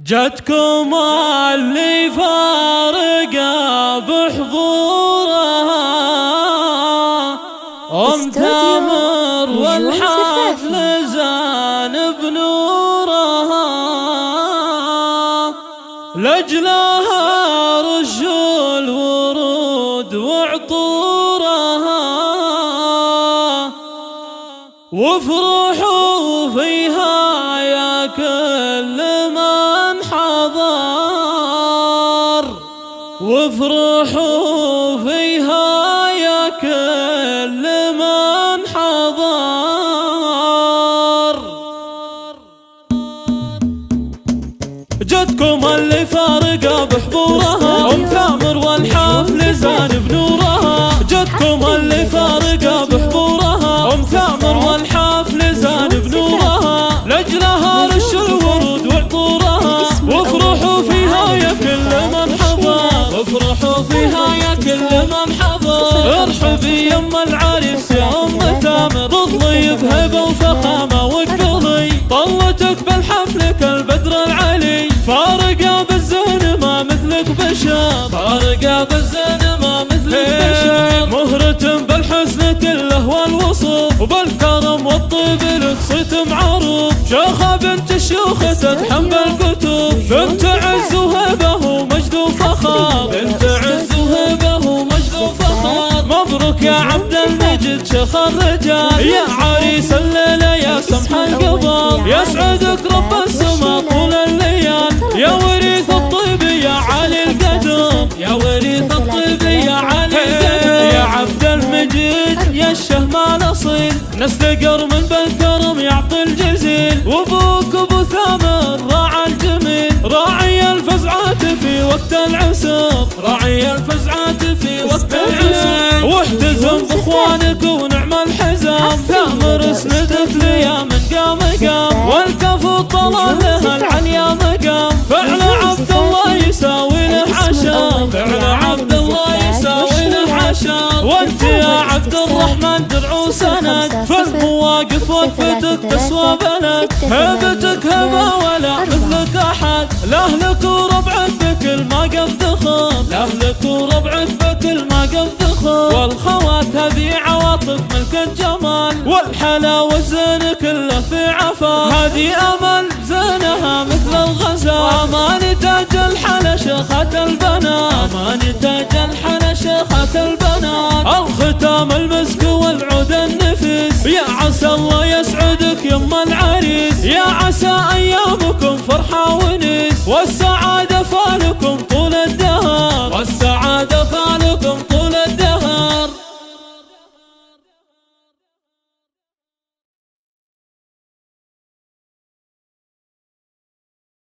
جتكم اللي فارقة بحضورها أم تامر والحفل زان بنورها، لجلها رشوا الورود وعطورها، وافرحوا فيها يا كل من حضر، وافرحوا فيها يا كل من حضر. جتكم اللي فارقة بحضورها أم تامر والحفل زان بنورها، جتكم اللي فارقة بحضورها أم تامر والحفل زان بنورها، لجلها رش الورود وعطورها، وافرحوا فيها يا كل من حضر، وافرحوا فيها يا كل من حضر. ارحبي يم العريس يا أم تامر، تضيف هبة وفخامة وقلي، طلتك بالحفل كالبدر العلي، فارقة بالزهن ما مثلك بشر، فارقة بالزهن ما مثلك بشر، مهرة بالحسن كله والوصف، وبالكرم والطيب لك صيت معروف، شيخة بنت الشيوخ تتحمل الكتب، بنت عز وهبة ومجد وفخار، بنت عز وهبة ومجد وفخار. مبروك يا عبد المجيد شيخ الرجال، يا عريس الليلة يا سمح القبر، يسعدك رب السما طول الليال، يا وريث الطيب يا علي القدر، يا وريث الطيب يا علي القدر. يا عبد المجيد يا الشهم الاصيل، نستقر من بالكرم يعطي الجزيل، وابوك ابو ثامر راعى الجميل، راعي الفزعات في وقت العسر، راعي الفزعات في وقت العسر، واحتزم باخوانك ونعم الحزام، ثامر اسندك ليا من قام قام، والكفو طلال لها العليا مقام، فعل عبد الله يساوي له عشر، فعل عبد الله يساوي له عشر. وانت يا عبد الرحمن درع وسند، في المواقف وقفتك تسوى بلد، هيبتك هبه ولا مثلك احد، لاهلك وربعك بكل ما قد دخل، لاهلك وربعك بكل ما قد دخل، والخوات هذي عواطف ملك الجمال، والحلا والزين كله في عفا، هذه امل زينها مثل الغزال، امان تاج الحلا شيخة البنات، امان تاج الحلا شيخة البنات، الختام المسك والعود النفيس، يا عسى الله يسعدك يم العريس، يا عسى ايامكم فرحة ونيس، والسعادة فالكم